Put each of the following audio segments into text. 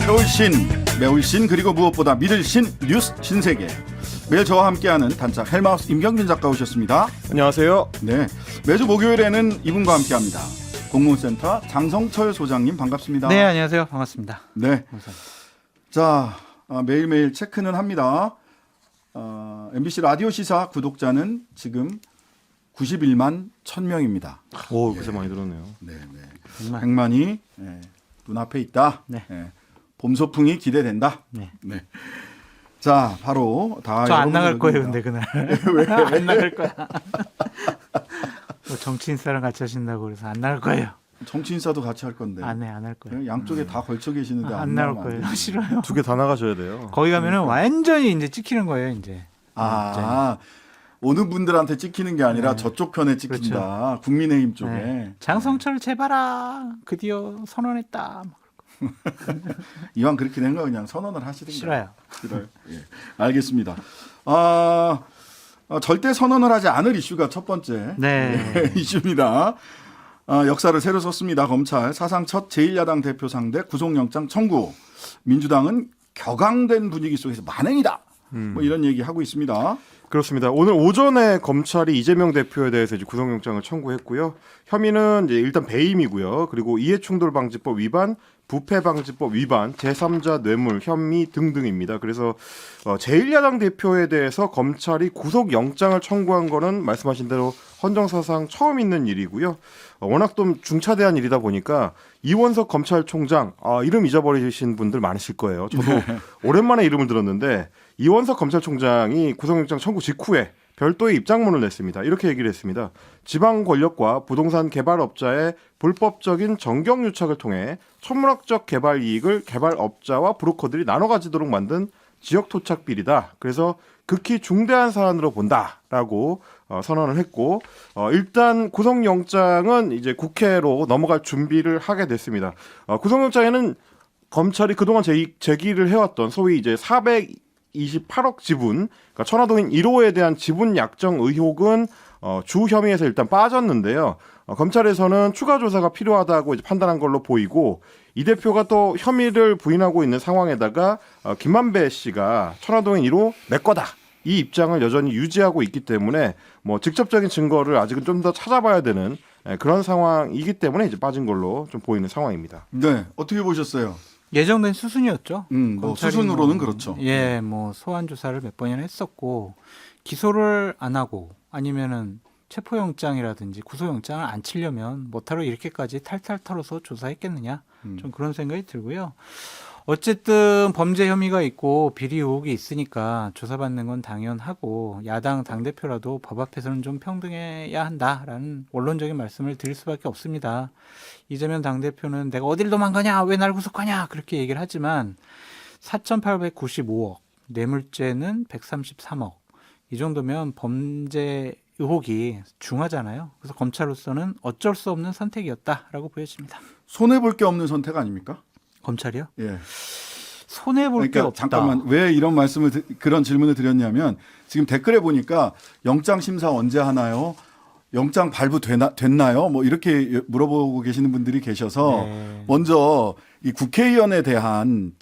새로운 신, 매울 신, 그리고 무엇보다 믿을 신, 뉴스 신세계. 매일 저와 함께하는 단짝 헬마우스 임경빈 작가 오셨습니다. 안녕하세요. 네, 매주 목요일에는 이분과 함께합니다. 공무센터 장성철 소장님 반갑습니다. 네, 안녕하세요. 반갑습니다. 네, 감사합니다. 자 매일매일 체크는 합니다. MBC 라디오 시사 구독자는 지금 91만 1000명입니다. 오, 그새 많이 들었네요. 네, 네. 정말. 100만이 눈앞에 있다. 네. 봄 소풍이 기대된다. 네. 네. 자, 바로 다. 저 안 나갈 거예요, 여러분들 근데 그날. 왜? 안 나갈 거야. 뭐 정치인사랑 같이 하신다고 그래서 안 나갈 거예요. 정치인사도 같이 할 건데. 안 할 거예요. 양쪽에 다 걸쳐 계시는데 안 나올 거예요. 싫어요. 두 개 다 나가셔야 돼요. 거기 가면은 완전히 이제 찍히는 거예요, 이제. 어느 분들한테 찍히는 게 아니라 네. 저쪽 편에 찍힌다. 그렇죠. 국민의힘 쪽에. 네. 장성철 제발아. 드디어 선언했다. 이왕 그렇게 된 거 그냥 선언을 하시든가. 싫어요. 싫어요. 예. 알겠습니다. 절대 선언을 하지 않을 이슈가 첫 번째 네. 이슈입니다. 역사를 새로 썼습니다. 검찰 사상 첫 제1야당 대표 상대 구속영장 청구. 민주당은 격앙된 분위기 속에서 만행이다. 뭐 이런 얘기 하고 있습니다. 그렇습니다. 오늘 오전에 검찰이 이재명 대표에 대해서 이제 구속영장을 청구했고요. 혐의는 이제 일단 배임이고요. 그리고 이해충돌방지법 위반, 부패방지법 위반, 제3자 뇌물 혐의 등등입니다. 그래서 제1야당 대표에 대해서 검찰이 구속영장을 청구한 거는 말씀하신 대로 헌정사상 처음 있는 일이고요. 워낙 좀 중차대한 일이다 보니까 이원석 검찰총장 이름 잊어버리신 분들 많으실 거예요. 저도 오랜만에 이름을 들었는데 이원석 검찰총장이 구속영장 청구 직후에 별도의 입장문을 냈습니다. 이렇게 얘기를 했습니다. 지방 권력과 부동산 개발업자의 불법적인 정경유착을 통해 천문학적 개발 이익을 개발업자와 브로커들이 나눠 가지도록 만든 지역토착 비리다. 그래서 극히 중대한 사안으로 본다라고 선언을 했고 일단 구속영장은 이제 국회로 넘어갈 준비를 하게 됐습니다. 구속영장에는 검찰이 그동안 제기를 해왔던 소위 이제 428억 지분, 그러니까 천화동인 1호에 대한 지분 약정 의혹은 주 혐의에서 일단 빠졌는데요. 검찰에서는 추가 조사가 필요하다고 이제 판단한 걸로 보이고 이 대표가 또 혐의를 부인하고 있는 상황에다가 김만배 씨가 천화동인 1호 내 거다. 이 입장을 여전히 유지하고 있기 때문에 뭐 직접적인 증거를 아직은 좀 더 찾아봐야 되는 그런 상황이기 때문에 이제 빠진 걸로 좀 보이는 상황입니다. 네, 어떻게 보셨어요? 예정된 수순이었죠. 뭐 수순으로는 그렇죠. 예, 뭐 소환 조사를 몇 번이나 했었고 기소를 안 하고 아니면은 체포영장이라든지 구속영장을 안 치려면 뭐하러 이렇게까지 탈탈 털어서 조사했겠느냐. 좀 그런 생각이 들고요. 어쨌든 범죄 혐의가 있고 비리 의혹이 있으니까 조사받는 건 당연하고 야당 당대표라도 법 앞에서는 좀 평등해야 한다라는 원론적인 말씀을 드릴 수밖에 없습니다. 이재명 당대표는 내가 어딜 도망가냐 왜 날 구속하냐 그렇게 얘기를 하지만 4,895억 뇌물죄는 133억 이 정도면 범죄 의혹이 중하잖아요. 그래서 검찰로서는 어쩔 수 없는 선택이었다라고 보여집니다. 손해볼 게 없는 선택 아닙니까? 검찰이요? 예. 손해볼 게 없다. 잠깐만 왜 이런 그런 질문을 드렸냐면 지금 댓글에 보니까 영장 심사 언제 하나요? 영장 발부 됐나요? 뭐 이렇게 물어보고 계시는 분들이 계셔서 네. 먼저 이 국회의원에 대한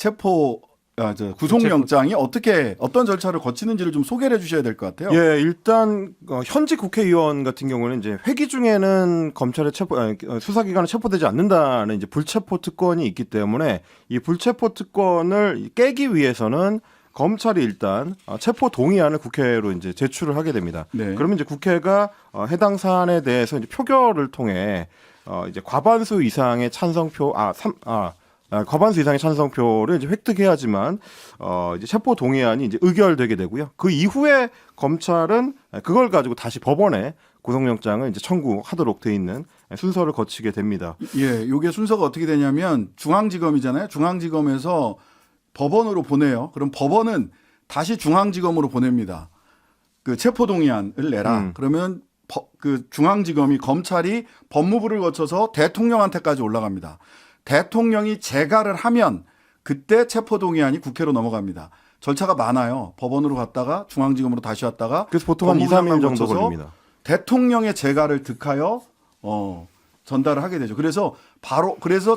구속영장이 어떤 절차를 거치는지를 좀 소개를 해주셔야 될 것 같아요. 예, 일단 현직 국회의원 같은 경우는 이제 회기 중에는 검찰의 수사기관에 체포되지 않는다는 이제 불체포 특권이 있기 때문에 이 불체포 특권을 깨기 위해서는 검찰이 일단 체포 동의안을 국회로 이제 제출을 하게 됩니다. 네. 그러면 이제 국회가 해당 사안에 대해서 이제 표결을 통해 이제 과반수 이상의 과반수 이상의 찬성표를 이제 획득해야지만 이제 체포 동의안이 이제 의결되게 되고요. 그 이후에 검찰은 그걸 가지고 다시 법원에 구속영장을 이제 청구하도록 돼 있는 순서를 거치게 됩니다. 예, 요게 순서가 어떻게 되냐면 중앙지검이잖아요. 중앙지검에서 법원으로 보내요. 그럼 법원은 다시 중앙지검으로 보냅니다. 그 체포 동의안을 내라. 그러면 그 중앙지검이 검찰이 법무부를 거쳐서 대통령한테까지 올라갑니다. 대통령이 재가를 하면 그때 체포동의안이 국회로 넘어갑니다. 절차가 많아요. 법원으로 갔다가 중앙지검으로 다시 왔다가 그래서 보통 한 2, 3일 정도 거쳐서 걸립니다. 대통령의 재가를 득하여 전달을 하게 되죠. 그래서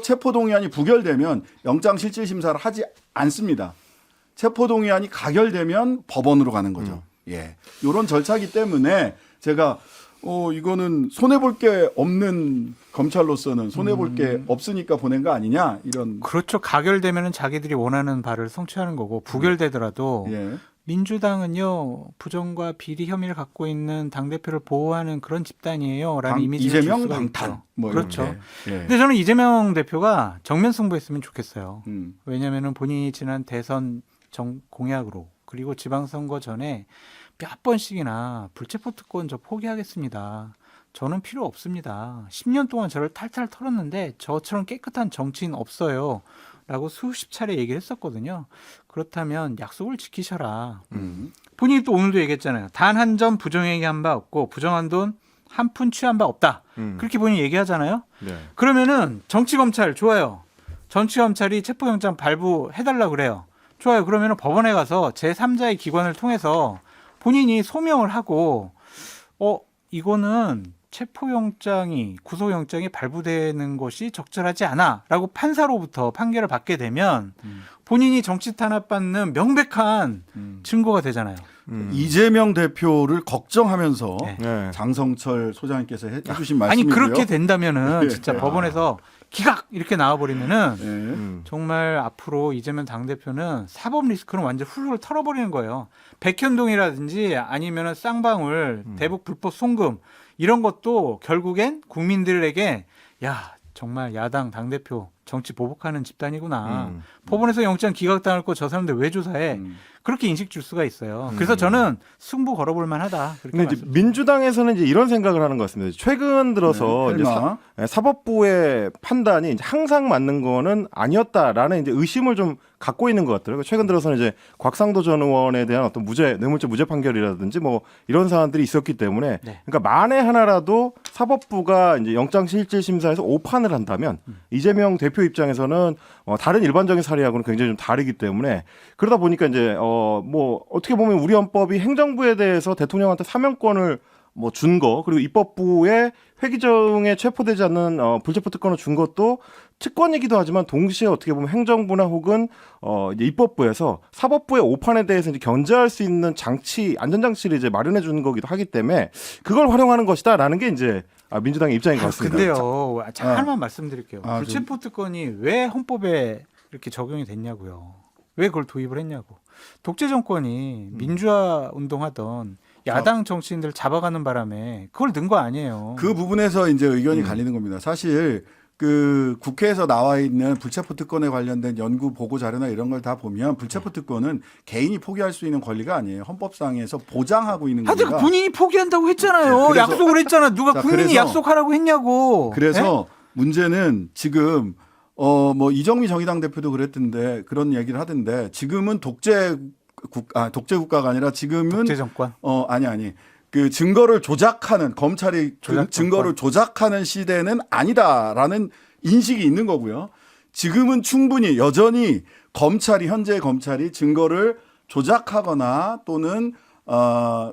체포동의안이 부결되면 영장실질심사를 하지 않습니다. 체포동의안이 가결되면 법원으로 가는 거죠. 예, 이런 절차이기 때문에 제가 이거는 손해볼 게 없는 검찰로서는 손해볼 게 없으니까 보낸 거 아니냐 이런. 그렇죠. 가결되면은 자기들이 원하는 바를 성취하는 거고 부결되더라도 예. 민주당은요 부정과 비리 혐의를 갖고 있는 당 대표를 보호하는 그런 집단이에요라는 이미지를 줄 이재명 수가 방탄. 있죠. 뭐 그렇죠. 이렇게. 예. 근데 저는 이재명 대표가 정면 승부했으면 좋겠어요. 음. 왜냐하면 본인이 지난 대선 공약으로 그리고 지방선거 전에 몇 번씩이나 불체포 특권 저 포기하겠습니다. 저는 필요 없습니다. 10년 동안 저를 탈탈 털었는데 저처럼 깨끗한 정치인 없어요. 라고 수십 차례 얘기를 했었거든요. 그렇다면 약속을 지키셔라. 본인이 또 오늘도 얘기했잖아요. 단 한 점 부정행위한 바 없고 부정한 돈 한 푼 취한 바 없다. 그렇게 본인이 얘기하잖아요. 네. 그러면은 정치검찰 좋아요. 정치검찰이 체포영장 발부해달라 그래요. 좋아요. 그러면은 법원에 가서 제3자의 기관을 통해서 본인이 소명을 하고 이거는 체포영장이 구속영장이 발부되는 것이 적절하지 않아라고 판사로부터 판결을 받게 되면 본인이 정치 탄압받는 명백한 증거가 되잖아요. 이재명 대표를 걱정하면서 네. 네. 장성철 소장님께서 해주신 아니 말씀이고요. 그렇게 된다면은 예. 진짜 법원에서 기각 이렇게 나와버리면은 예. 정말 앞으로 이재명 당대표는 사법 리스크는 완전 훌훌 털어버리는 거예요. 백현동이라든지 아니면은 쌍방울, 대북 불법 송금 이런 것도 결국엔 국민들에게 야 정말 야당 당대표 정치 보복하는 집단이구나. 법원에서 영장 기각당할 거 저 사람들 왜 조사해? 그렇게 인식 줄 수가 있어요. 그래서 저는 승부 걸어볼 만하다. 그렇게 근데 이제 말씀드립니다. 민주당에서는 이제 이런 생각을 하는 것 같습니다. 최근 들어서 네, 이제 설마. 사법부의 판단이 이제 항상 맞는 거는 아니었다라는 이제 의심을 좀 갖고 있는 것 같더라고요. 최근 들어서는 이제 곽상도 전 의원에 대한 어떤 뇌물죄 무죄 판결이라든지 뭐 이런 사안들이 있었기 때문에 네. 그러니까 만에 하나라도 사법부가 이제 영장실질심사에서 오판을 한다면 이재명 대표 입장에서는 다른 일반적인 사례하고는 굉장히 좀 다르기 때문에 그러다 보니까 이제 뭐 어떻게 보면 우리 헌법이 행정부에 대해서 대통령한테 사면권을 뭐 준 거 그리고 입법부에 회기정에 체포되지 않는 불체포 특권을 준 것도 특권이기도 하지만 동시에 어떻게 보면 행정부나 혹은 이제 입법부에서 사법부의 오판에 대해서 이제 견제할 수 있는 안전장치를 이제 마련해 주는 거기도 하기 때문에 그걸 활용하는 것이다라는 게 이제 민주당의 입장인 것 같습니다. 근데요, 하나만 말씀드릴게요. 아, 불체포 특권이 왜 헌법에 이렇게 적용이 됐냐고요. 왜 그걸 도입을 했냐고. 독재 정권이 민주화 운동하던 야당 정치인들 잡아가는 바람에 그걸 넣은 거 아니에요. 그 부분에서 이제 의견이 갈리는 겁니다. 사실 그 국회에서 나와 있는 불체포 특권에 관련된 연구 보고 자료나 이런 걸 다 보면 불체포 특권은 개인이 포기할 수 있는 권리가 아니에요. 헌법상에서 보장하고 있는 하여튼 겁니다. 본인이 포기한다고 했잖아요. 네, 그래서- 약속을 했잖아. 누가 자, 국민이 그래서- 약속하라고 했냐고. 그래서 문제는 지금 뭐 이정미 정의당 대표도 그랬던데 그런 얘기를 하던데 지금은 독재 국가가 아니라 지금은 독재 정권. 아니 그 증거를 조작하는 검찰이 그 조작 증거를 조작하는 시대는 아니다라는 인식이 있는 거고요. 지금은 충분히 여전히 현재 검찰이 증거를 조작하거나 또는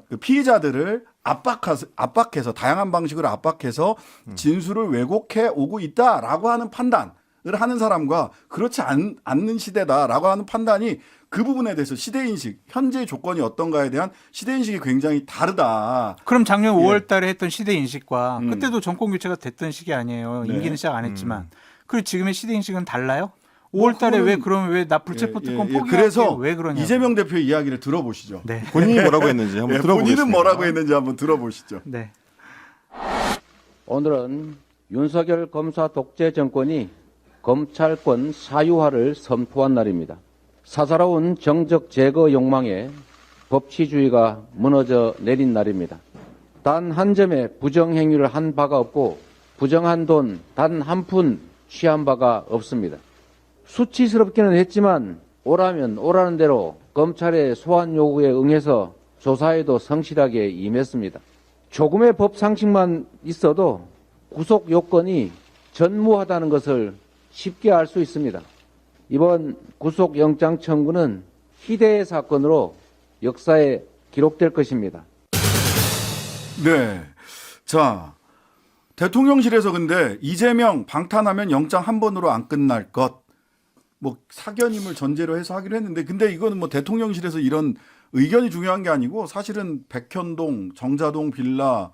그 피의자들을 압박해서 다양한 방식으로 압박해서 진술을 왜곡해 오고 있다라고 하는 판단을 하는 사람과 그렇지 않는 시대다라고 하는 판단이 그 부분에 대해서 시대인식, 현재 조건이 어떤가에 대한 시대인식이 굉장히 다르다. 그럼 작년 예. 5월 달에 했던 시대 인식과 그때도 정권 교체가 됐던 시기 아니에요. 네. 임기는 시작 안 했지만. 그리고 지금의 시대 인식은 달라요? 뭐 5월 달에 그거는- 왜 나 불체포 특권 포기하고 그래서 왜 그러냐? 이재명 대표의 이야기를 들어보시죠. 네. 본인이 뭐라고 했는지 한번 예, 들어보겠습니다. 본인은 뭐라고 했는지 한번 들어보시죠. 네. 오늘은 윤석열 검사 독재 정권이 검찰권 사유화를 선포한 날입니다. 사사로운 정적 제거 욕망에 법치주의가 무너져 내린 날입니다. 단 한 점의 부정행위를 한 바가 없고 부정한 돈 단 한 푼 취한 바가 없습니다. 수치스럽기는 했지만 오라면 오라는 대로 검찰의 소환 요구에 응해서 조사에도 성실하게 임했습니다. 조금의 법 상식만 있어도 구속 요건이 전무하다는 것을 쉽게 알 수 있습니다. 이번 구속영장 청구는 희대의 사건으로 역사에 기록될 것입니다. 네. 자, 대통령실에서 근데 이재명 방탄하면 영장 한 번으로 안 끝날 것. 뭐 사견임을 전제로 해서 하기로 했는데 근데 이거는 뭐 대통령실에서 이런 의견이 중요한 게 아니고 사실은 백현동, 정자동 빌라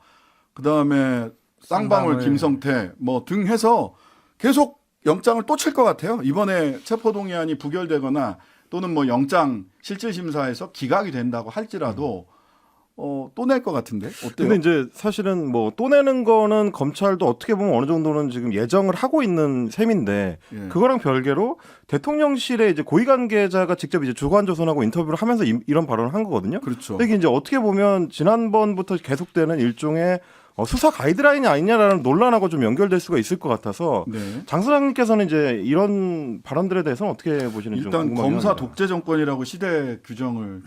그다음에 쌍방울 쌍방울. 김성태 뭐 등 해서 계속 영장을 또 칠 것 같아요. 이번에 체포동의안이 부결되거나 또는 뭐 영장 실질심사에서 기각이 된다고 할지라도 또 낼 것 같은데 어때요? 근데 이제 사실은 뭐 또 내는 거는 검찰도 어떻게 보면 어느 정도는 지금 예정을 하고 있는 셈인데 예. 그거랑 별개로 대통령실에 이제 고위 관계자가 직접 이제 주간조선하고 인터뷰를 하면서 이런 발언을 한 거거든요. 그렇죠. 근데 이게 이제 어떻게 보면 지난번부터 계속되는 일종의 수사 가이드라인이 아니냐라는 논란하고 좀 연결될 수가 있을 것 같아서 네. 장 소장님께서는 이제 이런 발언들에 대해서는 어떻게 보시는지 좀 일단 궁금하긴 검사 합니다. 독재 정권이라고 시대 규정을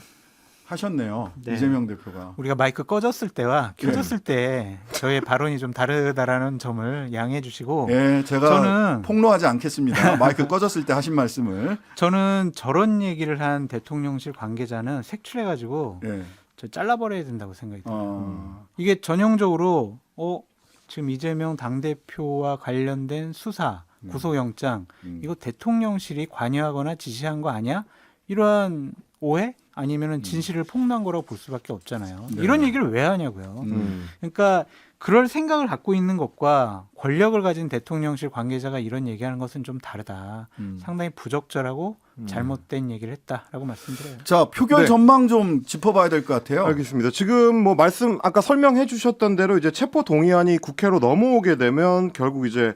하셨네요. 네. 이재명 대표가. 우리가 마이크 꺼졌을 때와 켜졌을 때 저의 발언이 좀 다르다라는 점을 양해해 주시고 예, 제가 저는 폭로하지 않겠습니다. 마이크 꺼졌을 때 하신 말씀을. 저는 저런 얘기를 한 대통령실 관계자는 색출해가지고 예. 저 잘라버려야 된다고 생각이 들어요. 이게 이게 전형적으로 지금 이재명 당대표와 관련된 수사, 구속영장 이거 대통령실이 관여하거나 지시한 거 아니야? 이러한 오해? 아니면은 진실을 폭로한 거라고 볼 수밖에 없잖아요. 네. 이런 얘기를 왜 하냐고요. 그러니까 그럴 생각을 갖고 있는 것과 권력을 가진 대통령실 관계자가 이런 얘기하는 것은 좀 다르다. 상당히 부적절하고 잘못된 얘기를 했다라고 말씀드려요. 자, 표결 네. 전망 좀 짚어봐야 될 것 같아요. 알겠습니다. 지금 뭐 말씀 아까 설명해 주셨던 대로 이제 체포 동의안이 국회로 넘어오게 되면 결국 이제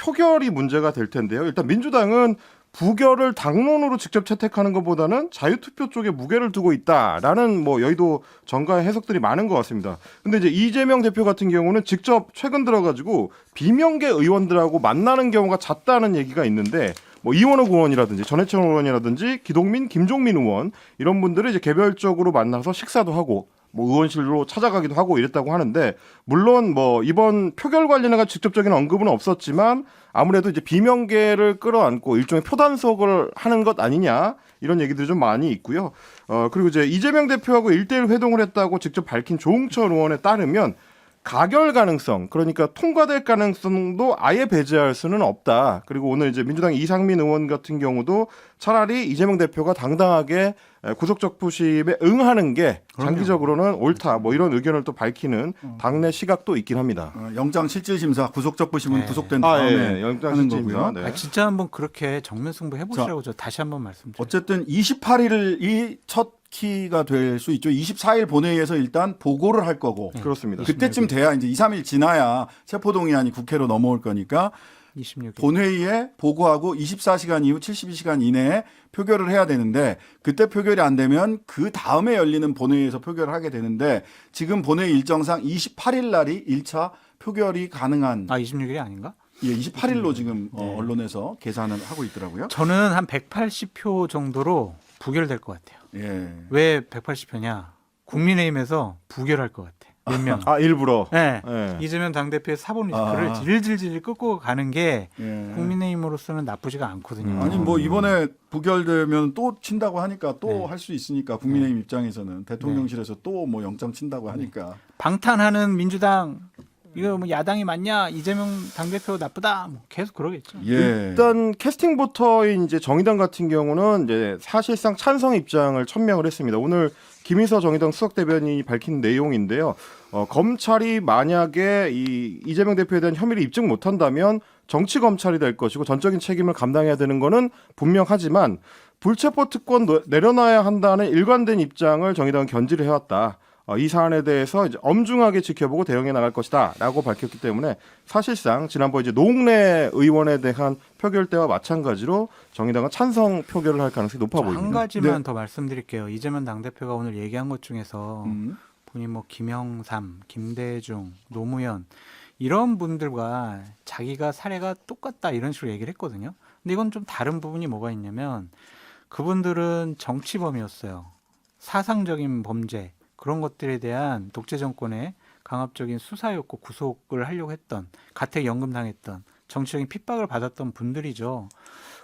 표결이 문제가 될 텐데요. 일단 민주당은 부결을 당론으로 직접 채택하는 것보다는 자유투표 쪽에 무게를 두고 있다라는 뭐 여의도 정가의 해석들이 많은 것 같습니다. 근데 이제 이재명 대표 같은 경우는 직접 최근 들어가지고 비명계 의원들하고 만나는 경우가 잦다는 얘기가 있는데 뭐 이원호 의원이라든지 전해철 의원이라든지 기동민, 김종민 의원 이런 분들을 이제 개별적으로 만나서 식사도 하고 뭐 의원실로 찾아가기도 하고 이랬다고 하는데 물론 뭐 이번 표결 관련해가 직접적인 언급은 없었지만 아무래도 이제 비명계를 끌어안고 일종의 표단속을 하는 것 아니냐 이런 얘기들이 좀 많이 있고요. 그리고 이제 이재명 대표하고 1대1 회동을 했다고 직접 밝힌 조홍철 의원에 따르면 가결 가능성, 그러니까 통과될 가능성도 아예 배제할 수는 없다. 그리고 오늘 이제 민주당 이상민 의원 같은 경우도 차라리 이재명 대표가 당당하게 구속적부심에 응하는 게 장기적으로는 옳다. 뭐 이런 의견을 또 밝히는 당내 시각도 있긴 합니다. 영장 실질심사, 구속적부심은 네. 구속된 다음에 영장 하는 실질심사. 거고요. 네. 진짜 한번 그렇게 정면승부 해보시라고 저 다시 한번 말씀드려요. 어쨌든 28일이 첫 키가 될 수 있죠. 24일 본회의에서 일단 보고를 할 거고 그렇습니다. 그때쯤 돼야 이제 2, 3일 지나야 체포동의안이 국회로 넘어올 거니까 26일. 본회의에 보고하고 24시간 이후 72시간 이내에 표결을 해야 되는데 그때 표결이 안 되면 그 다음에 열리는 본회의에서 표결을 하게 되는데 지금 본회의 일정상 28일 날이 1차 표결이 가능한 26일이 아닌가? 예, 28일로 지금 언론에서 계산을 하고 있더라고요. 저는 한 180표 정도로 부결될 것 같아요. 예. 왜 180표냐? 국민의힘에서 부결할 것 같아. 몇 명. 일부러. 네. 네. 이재명 당대표의 사본 리스크를 질질질 끌고 가는 게 예. 국민의힘으로서는 나쁘지가 않거든요. 아니 뭐 이번에 부결되면 또 친다고 하니까 또 네. 할 수 있으니까 국민의힘 입장에서는 대통령실에서 또 뭐 영장 친다고 하니까 방탄하는 민주당 이거 뭐 야당이 맞냐? 이재명 당대표 나쁘다. 뭐 계속 그러겠죠. 예. 일단 캐스팅부터인 이제 정의당 같은 경우는 이제 사실상 찬성 입장을 천명을 했습니다. 오늘 김희서 정의당 수석 대변인이 밝힌 내용인데요. 검찰이 만약에 이재명 대표에 대한 혐의를 입증 못한다면 정치 검찰이 될 것이고 전적인 책임을 감당해야 되는 거는 분명하지만 불체포 특권 내려놔야 한다는 일관된 입장을 정의당은 견지를 해왔다. 이 사안에 대해서 이제 엄중하게 지켜보고 대응해 나갈 것이다라고 밝혔기 때문에 사실상 지난번 이제 노웅래 의원에 대한 표결 때와 마찬가지로 정의당은 찬성 표결을 할 가능성이 높아 한 보입니다. 가지만 네. 더 말씀드릴게요. 이재명 당대표가 오늘 얘기한 것 중에서 본인 뭐 김영삼, 김대중, 노무현 이런 분들과 자기가 사례가 똑같다 이런 식으로 얘기를 했거든요. 근데 이건 좀 다른 부분이 뭐가 있냐면 그분들은 정치범이었어요. 사상적인 범죄 그런 것들에 대한 독재 정권의 강압적인 수사였고 구속을 하려고 했던 가택연금 당했던 정치적인 핍박을 받았던 분들이죠.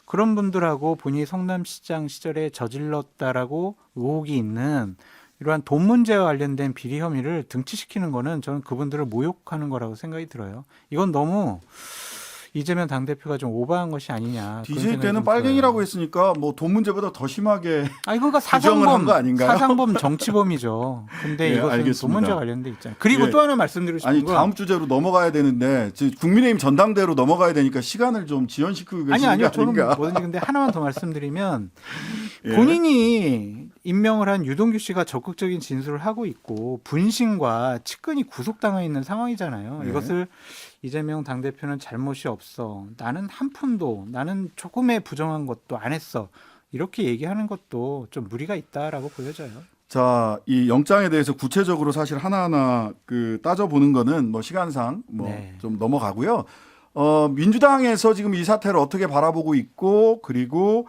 그런 분들하고 본인이 성남시장 시절에 저질렀다라고 의혹이 있는 이러한 돈 문제와 관련된 비리 혐의를 등치시키는 거는 저는 그분들을 모욕하는 거라고 생각이 들어요. 이건 너무 이재명 당대표가 좀 오버한 것이 아니냐. 그런 DJ 생각이 때는 좀 빨갱이라고 들어요. 했으니까 뭐 돈 문제보다 더 심하게 아니 그러니까 규정을 한거 아닌가요? 사상범 정치범이죠. 근데 예, 이것은 알겠습니다. 돈 문제와 관련돼 있잖아요. 그리고 예. 또 하나 말씀드리고 싶은 아니 건 다음 주제로 넘어가야 되는데 지금 국민의힘 전당대로 넘어가야 되니까 시간을 좀 지연시키고 계시는 아니요 게 저는 아닌가? 뭐든지 근데 하나만 더 말씀드리면 예. 본인이 임명을 한 유동규 씨가 적극적인 진술을 하고 있고 분신과 측근이 구속당해 있는 상황이잖아요. 네. 이것을 이재명 당대표는 잘못이 없어. 나는 한 푼도 나는 조금의 부정한 것도 안 했어. 이렇게 얘기하는 것도 좀 무리가 있다라고 보여져요. 자, 이 영장에 대해서 구체적으로 사실 하나하나 그 따져보는 거는 뭐 시간상 뭐 좀 네. 넘어가고요. 민주당에서 지금 이 사태를 어떻게 바라보고 있고 그리고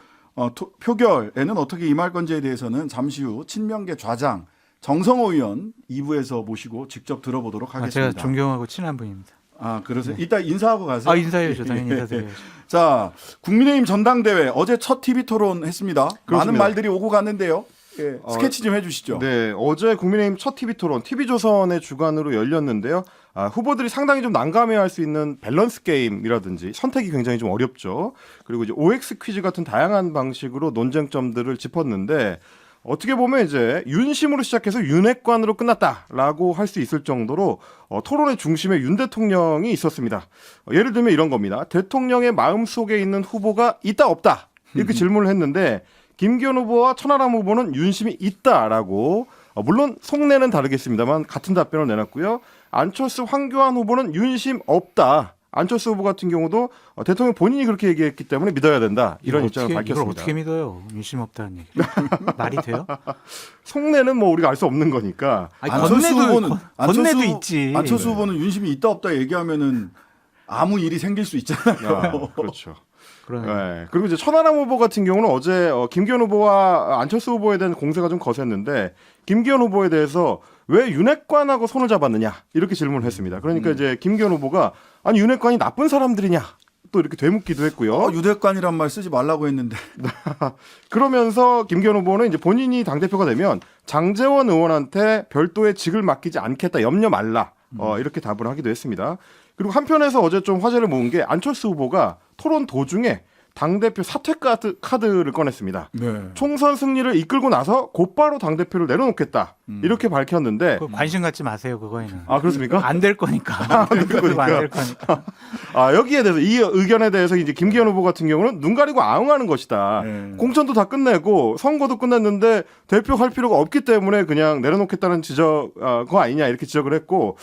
표결에는 어떻게 임할 건지에 대해서는 잠시 후 친명계 좌장 정성호 의원 2부에서 모시고 직접 들어보도록 하겠습니다. 제가 존경하고 친한 분입니다. 아, 그러세요? 이따 인사하고 가세요. 인사해야죠. 당연히 인사드려야죠. 자, 국민의힘 전당대회 어제 첫 TV 토론 했습니다. 많은 그렇습니다. 말들이 오고 갔는데요. 예, 스케치 좀 해주시죠. 네, 어제 국민의힘 첫 TV 토론 TV조선의 주관으로 열렸는데요. 후보들이 상당히 좀 난감해할 수 있는 밸런스 게임이라든지 선택이 굉장히 좀 어렵죠. 그리고 이제 OX 퀴즈 같은 다양한 방식으로 논쟁점들을 짚었는데 어떻게 보면 이제 윤심으로 시작해서 윤핵관으로 끝났다라고 할 수 있을 정도로 토론의 중심에 윤 대통령이 있었습니다. 예를 들면 이런 겁니다. 대통령의 마음속에 있는 후보가 있다 없다 이렇게 질문을 했는데 김기현 후보와 천하람 후보는 윤심이 있다라고 물론 속내는 다르겠습니다만 같은 답변을 내놨고요. 안철수 황교안 후보는 윤심 없다. 안철수 후보 같은 경우도 대통령 본인이 그렇게 얘기했기 때문에 믿어야 된다. 이런 입장을 이걸 밝혔습니다. 어떻게 믿어요? 윤심 없다는 얘기. 말이 돼요? 속내는 뭐 우리가 알 수 없는 거니까. 아니, 안철수 후보는 건네도 있지. 안철수 후보는 윤심이 있다 없다 얘기하면은 아무 일이 생길 수 있잖아요. 그렇죠. 그러네. 네. 그리고 이제 천하람 후보 같은 경우는 어제 김기현 후보와 안철수 후보에 대한 공세가 좀 거셌는데 김기현 후보에 대해서 왜 윤핵관하고 손을 잡았느냐 이렇게 질문을 했습니다. 그러니까 이제 김기현 후보가 아니 윤핵관이 나쁜 사람들이냐 또 이렇게 되묻기도 했고요. 유대관이란 말 쓰지 말라고 했는데. 그러면서 김기현 후보는 이제 본인이 당대표가 되면 장제원 의원한테 별도의 직을 맡기지 않겠다 염려 말라 이렇게 답을 하기도 했습니다. 그리고 한편에서 어제 좀 화제를 모은 게 안철수 후보가 토론 도중에 당대표 사퇴 카드를 꺼냈습니다. 네. 총선 승리를 이끌고 나서 곧바로 당대표를 내려놓겠다 이렇게 밝혔는데 그거 관심 갖지 마세요. 그거에는. 그렇습니까? 안 될 거니까. 거니까. 안될 거니까. 여기에 대해서 이 의견에 대해서 이제 김기현 후보 같은 경우는 눈 가리고 아웅하는 것이다. 네. 공천도 다 끝내고 선거도 끝냈는데 대표 할 필요가 없기 때문에 그냥 내려놓겠다는 거 아니냐 이렇게 지적을 했고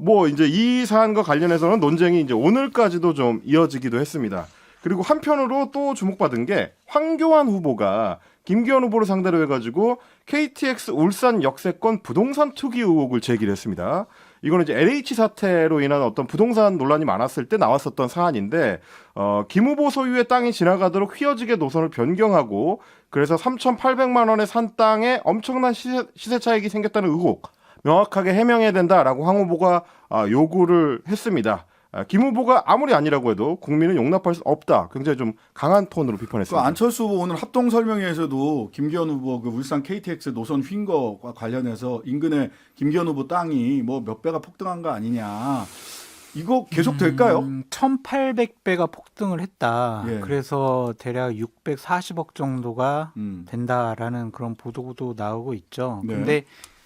뭐 이제 이 사안과 관련해서는 논쟁이 이제 오늘까지도 좀 이어지기도 했습니다. 그리고 한편으로 또 주목받은 게 황교안 후보가 김기현 후보를 상대로 해가지고 KTX 울산 역세권 부동산 투기 의혹을 제기를 했습니다. 이거는 이제 LH 사태로 인한 어떤 부동산 논란이 많았을 때 나왔었던 사안인데 김 후보 소유의 땅이 지나가도록 휘어지게 노선을 변경하고 그래서 3,800만 원에 산 땅에 엄청난 시세 차익이 생겼다는 의혹 명확하게 해명해야 된다라고 황 후보가 요구를 했습니다. 김 후보가 아무리 아니라고 해도 국민은 용납할 수 없다. 굉장히 좀 강한 톤으로 그 비판했습니다. 안철수 후보 오늘 합동 설명회에서도 김기현 후보 그 울산 KTX 노선 휜 거와 관련해서 인근에 김기현 후보 땅이 뭐 몇 배가 폭등한 거 아니냐. 이거 계속 될까요? 1,800배가 폭등을 했다. 예. 그래서 대략 640억 정도가 음. 된다라는 그런 보도도 나오고 있죠. 네. 근데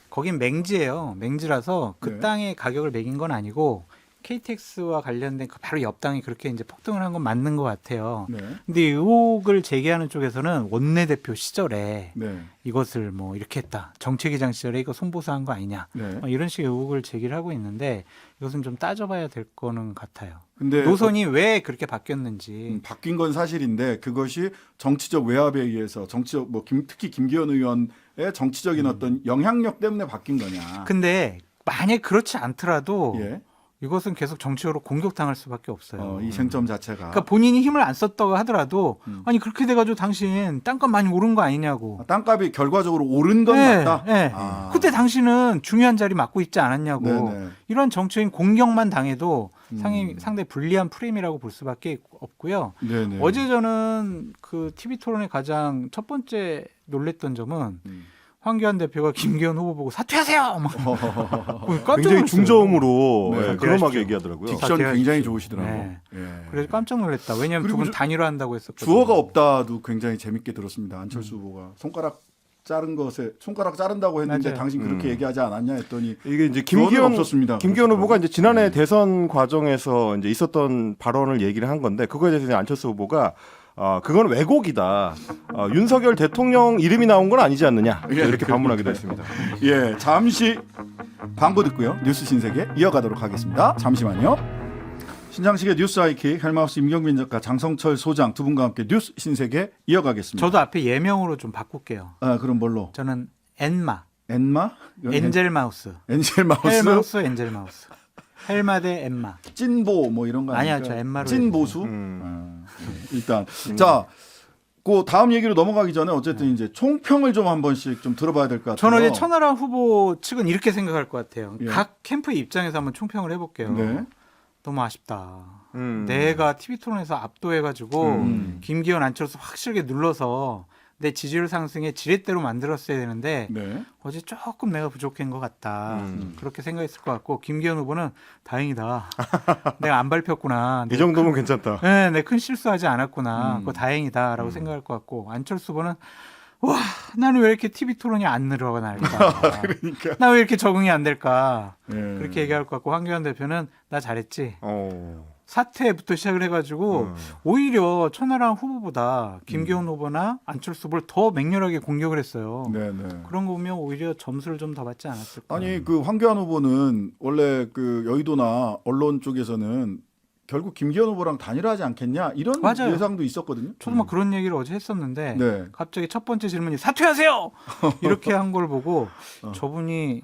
거긴 맹지예요. 맹지라서 그 네. 땅의 가격을 매긴 건 아니고 KTX와 관련된 그 바로 옆 땅이 그렇게 이제 폭등을 한 건 맞는 것 같아요. 네. 근데 의혹을 제기하는 쪽에서는 원내대표 시절에 네. 이것을 뭐 이렇게 했다. 정책위장 시절에 이거 손보사한 거 아니냐. 네. 이런 식의 의혹을 제기를 하고 있는데 이것은 좀 따져봐야 될 거는 같아요. 근데 노선이 왜 그렇게 바뀌었는지. 바뀐 건 사실인데 그것이 정치적 외압에 의해서 정치적 특히 김기현 의원의 정치적인 어떤 영향력 때문에 바뀐 거냐. 근데 만약 그렇지 않더라도 예. 이것은 계속 정치적으로 공격당할 수밖에 없어요. 이 쟁점 자체가. 그러니까 본인이 힘을 안 썼다고 하더라도 음. 아니 그렇게 돼가지고 당신 땅값 많이 오른 거 아니냐고. 땅값이 결과적으로 오른 건 네, 맞다. 네. 아. 그때 당신은 중요한 자리 맡고 있지 않았냐고. 네네. 이런 정치적인 공격만 당해도 음. 상당히 불리한 프레임이라고 볼 수밖에 없고요. 네네. 어제 저는 그 TV 토론의 가장 첫 번째 놀랬던 점은 음. 황교안 대표가 김기현 후보 보고 사퇴하세요. 막 깜짝 굉장히 놀랐어요. 중저음으로 네, 그럼하게 그러십시오. 얘기하더라고요. 딕션 사퇴하십시오. 굉장히 좋으시더라고. 네. 예. 그래서 깜짝 놀랐다. 왜냐하면 그리고 두 분 단일화한다고 했었거든요. 주어가 없다도 굉장히 재밌게 들었습니다. 안철수 후보가 손가락 자른 것에 손가락 자른다고 했는데 맞아요. 당신 그렇게 얘기하지 않았냐 했더니 이게 이제 주어는 없었습니다. 김기현 후보가 이제 지난해 네. 대선 과정에서 이제 있었던 발언을 얘기를 한 건데 그거에 대해서 이제 안철수 후보가 그건 왜곡이다. 윤석열 대통령 이름이 나온 건 아니지 않느냐 예, 이렇게 반문하기도 했습니다. 예, 잠시 광고 듣고요. 뉴스 신세계 이어가도록 하겠습니다. 잠시만요. 신장식의 뉴스 아이킥 헬마우스 임경민 작가 장성철 소장 두 분과 함께 뉴스 신세계 이어가겠습니다. 저도 앞에 예명으로 좀 바꿀게요. 그럼 뭘로? 저는 엔마, 엔마? 엔젤 마우스, 엔젤 마우스? 헬마우스, 엔젤 마우스, 헬마 대 엔마. 찐보 뭐 이런 거 아니야, 아닙니까? 저 엔마로 찐보수? 음. 일단 자, 그 다음 얘기로 넘어가기 전에 어쨌든 이제 총평을 좀 한 번씩 좀 들어봐야 될 것 같아요. 저는 이제 천하람 후보 측은 이렇게 생각할 것 같아요. 예. 각 캠프의 입장에서 한번 총평을 해볼게요. 네. 너무 아쉽다. 음. 내가 TV 토론에서 압도해가지고 김기현, 안철수 확실하게 눌러서 내 지지율 상승에 지렛대로 만들었어야 되는데 네. 어제 조금 내가 부족한 것 같다. 그렇게 생각했을 것 같고 김기현 후보는 다행이다. 내가 안 밟혔구나. 이 정도면 괜찮다. 네, 내 큰 실수하지 않았구나. 그거 다행이다라고 생각할 것 같고 안철수 후보는 와, 나는 왜 이렇게 TV 토론이 안 늘어날까? 그러니까. 나 왜 이렇게 적응이 안 될까? 예. 그렇게 얘기할 것 같고 황교안 대표는 나 잘했지. 어. 사퇴부터 시작을 해가지고 오히려 천하람 후보보다 김기현 후보나 안철수 후보를 더 맹렬하게 공격을 했어요. 네, 네. 그런 거 보면 오히려 점수를 좀 더 받지 않았을까? 아니 그 황교안 후보는 원래 그 여의도나 언론 쪽에서는 결국 김기현 후보랑 단일화하지 않겠냐 이런 맞아요. 예상도 있었거든요. 저도 막 그런 얘기를 어제 했었는데 네. 갑자기 첫 번째 질문이 사퇴하세요 이렇게 한 걸 보고 저분이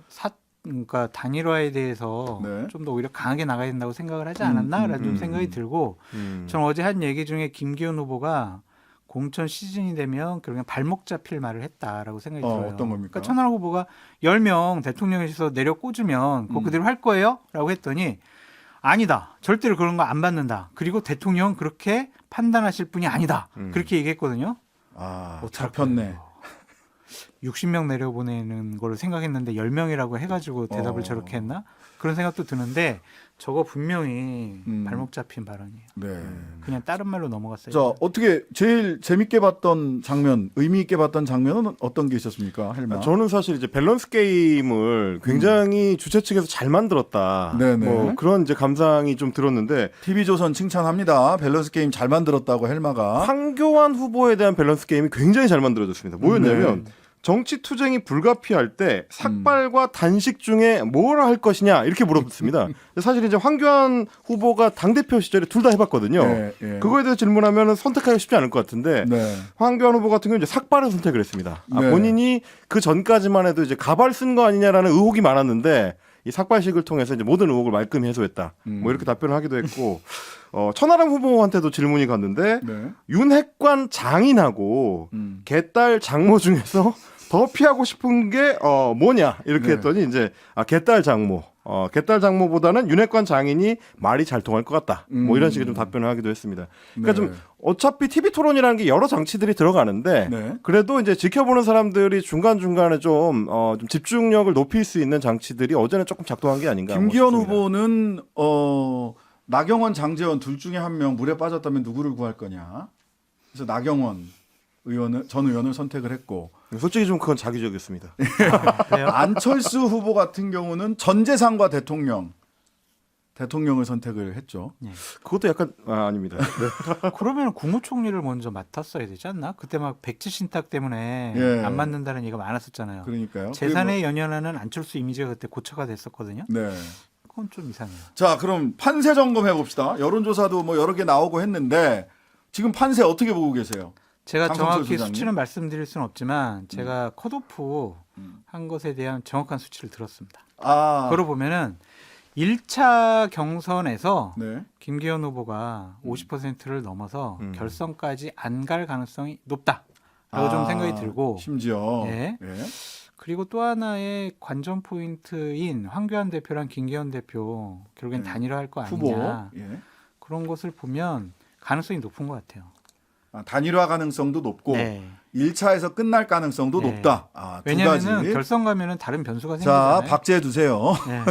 그러니까 단일화에 대해서 네. 좀 더 오히려 강하게 나가야 된다고 생각을 하지 않았나라는 좀 생각이 들고 저는 어제 한 얘기 중에 김기현 후보가 공천 시즌이 되면 결국엔 발목 잡힐 말을 했다라고 생각이 들어요. 어떤 겁니까? 그러니까 천하람 후보가 10명 대통령실에서 내려 꽂으면 그거 그대로 할 거예요? 라고 했더니 아니다. 절대로 그런 거 안 받는다. 그리고 대통령은 그렇게 판단하실 분이 아니다. 그렇게 얘기했거든요. 잡혔네. 60명 내려보내는 걸 생각했는데 10명이라고 해가지고 대답을 저렇게 했나? 그런 생각도 드는데 저거 분명히 발목 잡힌 발언이에요. 네. 그냥 다른 말로 넘어갔어요. 자, 어떻게 제일 재밌게 봤던 장면, 의미 있게 봤던 장면은 어떤 게 있었습니까, 헬마? 저는 사실 이제 밸런스 게임을 굉장히 주최 측에서 잘 만들었다. 네네. 뭐 그런 이제 감상이 좀 들었는데 TV조선 칭찬합니다. 밸런스 게임 잘 만들었다고 헬마가. 황교안 후보에 대한 밸런스 게임이 굉장히 잘 만들어졌습니다. 뭐였냐면 네. 정치 투쟁이 불가피할 때 삭발과 단식 중에 뭘 할 것이냐 이렇게 물어봤습니다. 사실 이제 황교안 후보가 당대표 시절에 둘 다 해봤거든요. 네, 네. 그거에 대해서 질문하면 선택하기 쉽지 않을 것 같은데 네. 황교안 후보 같은 경우는 이제 삭발을 선택을 했습니다. 네. 본인이 그 전까지만 해도 이제 가발 쓴 거 아니냐라는 의혹이 많았는데 이 삭발식을 통해서 이제 모든 의혹을 말끔히 해소했다. 뭐 이렇게 답변을 하기도 했고 천하람 후보한테도 질문이 갔는데 네. 윤핵관 장인하고 개딸 장모 중에서 더 피하고 싶은 게 뭐냐 이렇게 네. 했더니 이제 개딸 장모. 개딸 장모보다는 윤핵관 장인이 말이 잘 통할 것 같다. 뭐 이런 식의 좀 답변을 하기도 했습니다. 그러니까 네. 좀 어차피 TV 토론이라는 게 여러 장치들이 들어가는데 네. 그래도 이제 지켜보는 사람들이 중간 중간에 좀 집중력을 높일 수 있는 장치들이 어제는 조금 작동한 게 아닌가. 김기현 싶습니다. 후보는 나경원, 장제원 둘 중에 한 명 물에 빠졌다면 누구를 구할 거냐. 그래서 나경원 전 의원을 선택을 했고 솔직히 좀 그건 자기적이었습니다. 그래요? 안철수 후보 같은 경우는 전 재산과 대통령을 선택을 했죠. 그것도 약간 아닙니다. 네. 그러면 국무총리를 먼저 맡았어야 되지 않나? 그때 막 백지 신탁 때문에 예. 안 맞는다는 얘기가 많았었잖아요. 그러니까요. 재산에 연연하는 안철수 이미지가 그때 고쳐가 됐었거든요. 네. 그건 좀 이상해요. 자, 그럼 판세 점검해 봅시다. 여론조사도 뭐 여러 개 나오고 했는데 지금 판세 어떻게 보고 계세요? 제가 장성철 정확히 소장님. 수치는 말씀드릴 수는 없지만 제가 컷오프 한 것에 대한 정확한 수치를 들었습니다. 그걸 보면은 1차 경선에서 네. 김기현 후보가 50%를 넘어서 결선까지 안 갈 가능성이 높다라고 좀 생각이 들고 심지어 예. 예. 그리고 또 하나의 관전 포인트인 황교안 대표랑 김기현 대표 결국엔 네. 단일화할 거 후보 아니냐 예. 그런 것을 보면 가능성이 높은 것 같아요. 단일화 가능성도 높고 네. 1차에서 끝날 가능성도 네. 높다. 두 가지. 왜냐하면 결선 가면은 다른 변수가 자, 생기잖아요. 박제해 두세요. 네.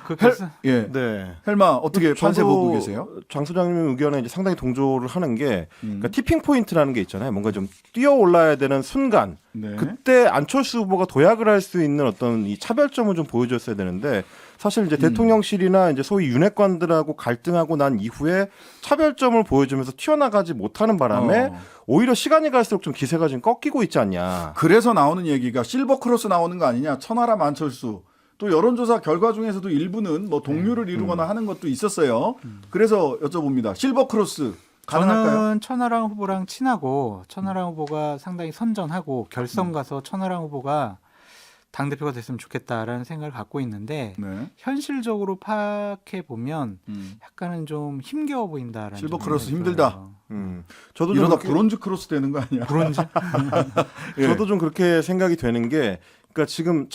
그 결선 예. 네. 헬마 어떻게 판세 저도 보고 계세요? 장 소장님 의견에 이제 상당히 동조를 하는 게 그러니까 티핑 포인트라는 게 있잖아요. 뭔가 좀 뛰어 올라야 되는 순간 네. 그때 안철수 후보가 도약을 할 수 있는 어떤 이 차별점을 좀 보여줬어야 되는데 사실 이제 대통령실이나 이제 소위 윤핵관들하고 갈등하고 난 이후에 차별점을 보여주면서 튀어나가지 못하는 바람에 오히려 시간이 갈수록 좀 기세가 좀 꺾이고 있지 않냐. 그래서 나오는 얘기가 실버 크로스 나오는 거 아니냐? 천하람 안철수. 또 여론조사 결과 중에서도 일부는 뭐 동률을 이루거나 하는 것도 있었어요. 그래서 여쭤봅니다. 실버 크로스 가능할까요? 저는 천하람 후보랑 친하고 천하람 후보가 상당히 선전하고 결선 가서 천하람 후보가 당대표가 됐으면 좋겠다라는 생각을 갖고 있는데 네. 현실적으로 파악해 보면 약간은 좀 힘겨워 보인다라는 실버 좀 크로스 생각이 힘들다. 들어요. 저도 좀 이러다 그렇게- 브론즈 크로스 되는 거 아니야? 브론즈? 예. 저도 좀 그렇게 생각이 되는 게 그러니까 지금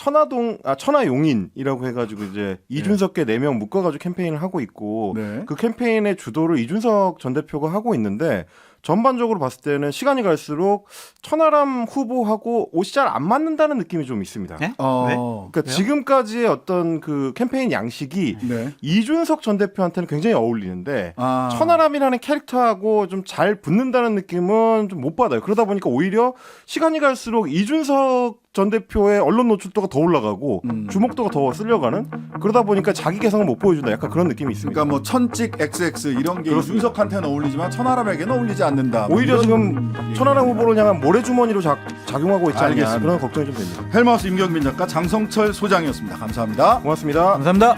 천하용인이라고 해가지고 이제 이준석계 4명 묶어가지고 캠페인을 하고 있고 네. 그 캠페인의 주도를 이준석 전 대표가 하고 있는데 전반적으로 봤을 때는 시간이 갈수록 천하람 후보하고 옷이 잘 안 맞는다는 느낌이 좀 있습니다. 네? 그러니까 왜요? 지금까지의 어떤 그 캠페인 양식이 네. 이준석 전 대표한테는 굉장히 어울리는데 아. 천하람이라는 캐릭터하고 좀 잘 붙는다는 느낌은 좀 못 받아요. 그러다 보니까 오히려 시간이 갈수록 이준석 전 대표의 언론 노출도가 더 올라가고 주목도가 더 쓸려가는 그러다 보니까 자기 개성을 못 보여준다. 약간 그런 느낌이 있습니다. 그러니까 뭐 천찍 XX 이런 게 그렇습니다. 이준석한테는 어울리지만 천하람에게는 어울리지 않는다. 뭐 오히려 이런 지금 얘기. 천하람 후보를 향한 모래주머니로 작용하고 있지 않냐 알겠습니다. 그런 걱정이 좀 됩니다. 헬마우스 임경민 작가 장성철 소장이었습니다. 감사합니다. 고맙습니다. 감사합니다.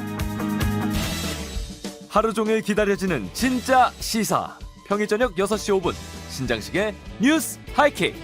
하루 종일 기다려지는 진짜 시사. 평일 저녁 6시 5분 신장식의 뉴스 하이킥.